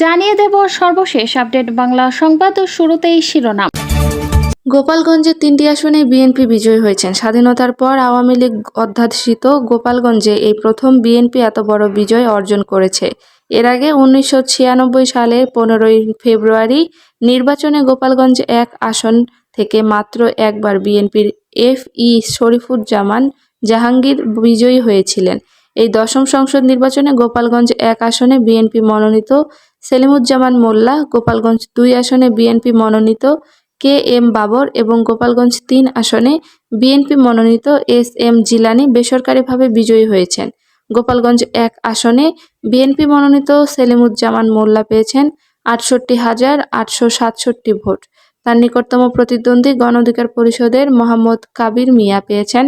জানিয়ে দেব সর্বশেষ আপডেট বাংলা সংবাদ ও শুরুতেই শিরোনাম। গোপালগঞ্জের 3টি আসনে বিএনপি বিজয়ী হয়েছেন। স্বাধীনতার পর আওয়ামী লীগ অধ্যাদেশিত গোপালগঞ্জে এই প্রথম বিএনপি এত বড় বিজয় অর্জন করেছে। এর আগে 1996 সালের 15 ফেব্রুয়ারি নির্বাচনে গোপালগঞ্জ 1 আসন থেকে মাত্র একবার বিএনপির FE শরীফুজ্জামান জাহাঙ্গীর বিজয়ী হয়েছিলেন। এই 10ম সংসদ নির্বাচনে গোপালগঞ্জ 1 আসনে বিএনপি মনোনীত সেলিমুজ্জামান মোল্লা, গোপালগঞ্জ 2 আসনে বিএনপি মনোনীত KM বাবর এবং গোপালগঞ্জ 3 আসনে বিএনপি মনোনীত SM জিলানী বেসরকারিভাবে বিজয়ী হয়েছেন। গোপালগঞ্জ 1 আসনে বিএনপি মনোনীত সেলিমুজ্জামান মোল্লা পেয়েছেন 68,867 ভোট। তার নিকটতম প্রতিদ্বন্দ্বী গণ অধিকার পরিষদের মোহাম্মদ কাবির মিয়া পেয়েছেন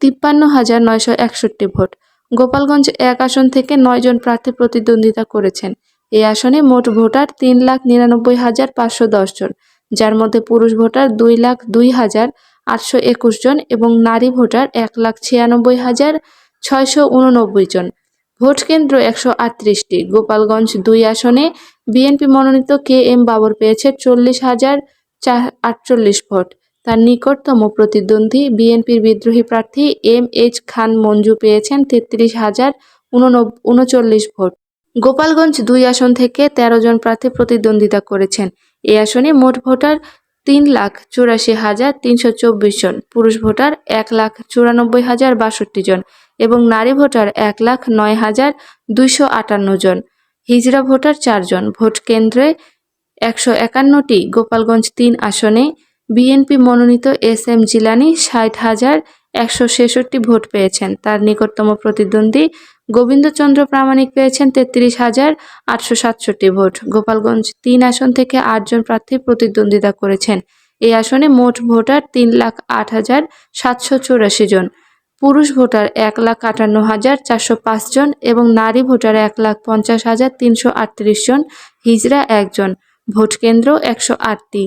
53,961 ভোট। গোপালগঞ্জ 1 আসন থেকে 9 জন প্রার্থী প্রতিদ্বন্দ্বিতা করেছেন। এই আসনে মোট ভোটার 3,99,510 জন, যার মধ্যে পুরুষ ভোটার 2,02,821 জন এবং নারী ভোটার 1,96,689 জন। ভোট কেন্দ্র 138টি। গোপালগঞ্জ 2 আসনে বিএনপি মনোনীত KM বাবর পেয়েছে 40,448 ভোট। তার নিকটতম প্রতিদ্বন্দ্বী বিএনপির বিদ্রোহী প্রার্থী MH খান মঞ্জু পেয়েছেন 33,039 ভোট। গোপালগঞ্জ 2 আসন থেকে 13 জন প্রার্থী প্রতিদ্বন্দ্বিতা করেছেন। এই আসনে মোট ভোটার 3,84,324 জন, পুরুষ ভোটার 1,94,062 জন এবং নারী ভোটার 1,09,258 জন। হিজড়া ভোটার 4 জন। ভোট কেন্দ্রে 151টি। গোপালগঞ্জ 3 আসনে বিএনপি মনোনীত SM জিলানী 60,166 ভোট পেয়েছেন। তার নিকটতম প্রতিদ্বন্দ্বী গোবিন্দচন্দ্র প্রামাণিক পেয়েছেন 33,867 ভোট। গোপালগঞ্জ 3 আসন থেকে 8 জন প্রার্থী প্রতিদ্বন্দ্বিতা করেছেন। এই আসনে মোট ভোটার 3,08,784 জন, পুরুষ ভোটার 1,58,405 জন এবং নারী ভোটার 1,50,338 জন, হিজড়া 1 জন। ভোট কেন্দ্র 108টি।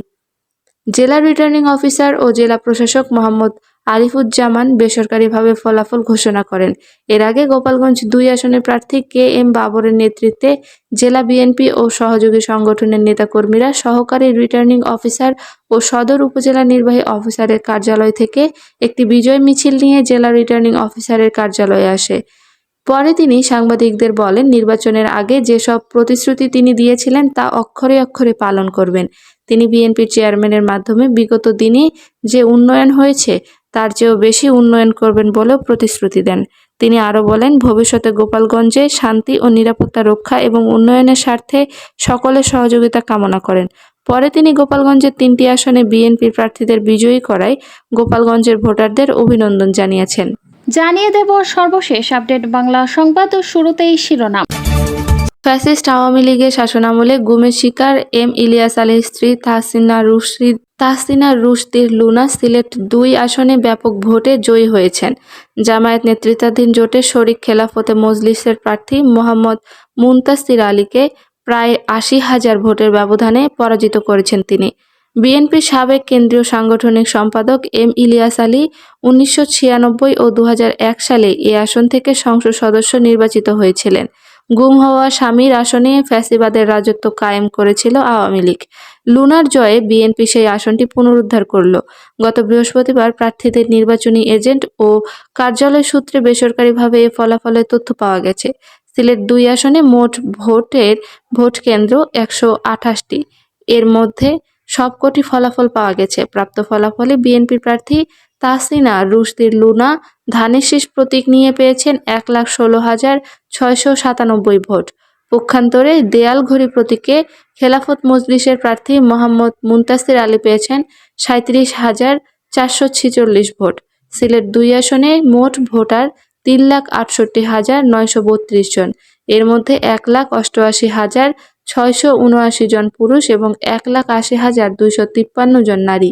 জেলা রিটার্নিং অফিসার ও জেলা প্রশাসক মোহাম্মদ আরিফুজ্জামান বেসরকারিভাবে ফলাফল ঘোষণা করেন। এর আগে গোপালগঞ্জ 2 আসনের প্রার্থী KM বাবরের নেতৃত্বে জেলা বিএনপি ও সহযোগী সংগঠনের নেতাকর্মীরা সহকারী রিটার্নিং অফিসার ও সদর উপজেলা নির্বাহী অফিসারের কার্যালয় থেকে একটি বিজয় মিছিল নিয়ে জেলা রিটার্নিং অফিসারের কার্যালয়ে আসে। পরে তিনি সাংবাদিকদের বলেন, নির্বাচনের আগে যেসব প্রতিশ্রুতি তিনি দিয়েছিলেন তা অক্ষরে অক্ষরে পালন করবেন। তিনি বিএনপির চেয়ারম্যানের মাধ্যমে বিগত দিনে যে উন্নয়ন হয়েছে তার চেয়েও বেশি উন্নয়ন করবেন বলেও প্রতিশ্রুতি দেন। তিনি আরও বলেন, ভবিষ্যতে গোপালগঞ্জে শান্তি ও নিরাপত্তা রক্ষা এবং উন্নয়নের স্বার্থে সকলের সহযোগিতা কামনা করেন। পরে তিনি গোপালগঞ্জের 3টি আসনে বিএনপির প্রার্থীদের বিজয়ী করায় গোপালগঞ্জের ভোটারদের অভিনন্দন জানিয়েছেন। জানিয়ে দেব সর্বশেষ আপডেট বাংলা সংবাদ ও শুরুতেই শিরোনাম। ফ্যাসিস্ট আওয়ামী লীগের শাসনামলে গুমের শিকার ইলিয়াস আলীর স্ত্রী তাহসিনা রুশদীর লুনা সিলেট 2 আসনে ব্যাপক ভোটে জয়ী হয়েছেন। জামায়াত নেতৃত্বাধীন জোটের শরিক খেলাফতে মজলিসের প্রার্থী মোহাম্মদ মুনতাসির আলীকে প্রায় 80,000 ভোটের ব্যবধানে পরাজিত করেছেন তিনি। বিএনপির সাবেক কেন্দ্রীয় সাংগঠনিক সম্পাদক ইলিয়াস আলী 1996 ও 2001 সালে এ আসন থেকে সংসদ সদস্য নির্বাচিত হয়েছিলেন। গুম হওয়া স্বামীর আসনে ফ্যাসিবাদের রাজত্ব কায়েম করেছিল আওয়ামী লীগ। লুনার জয়ে বিএনপি সেই আসনটি পুনরুদ্ধার করল। গত বৃহস্পতিবার প্রার্থীদের নির্বাচনী এজেন্ট ও কার্যালয় সূত্রে বেসরকারিভাবে এ ফলাফলের তথ্য পাওয়া গেছে। সিলেট 2 আসনে মোট ভোট কেন্দ্র 128টি। এর মধ্যে সবকটি ফলাফল পাওয়া গেছে। প্রাপ্ত ফলাফলে বিএনপি প্রার্থী তাহসিনা রুশদীর লুনা ধানের শীষ প্রতীক নিয়ে পেয়েছেন 1,16,697 ভোট। পক্ষান্তরে দেয়াল ঘড়ি প্রতীকে খেলাফত মজলিসের প্রার্থী মোহাম্মদ মুনতাসির আলী পেয়েছেন 37,446 ভোট। সিলেট 2 আসনে মোট ভোটার 3,68,932 জন। এর মধ্যে 1,88,679 জন পুরুষ এবং 1,80,253 জন নারী।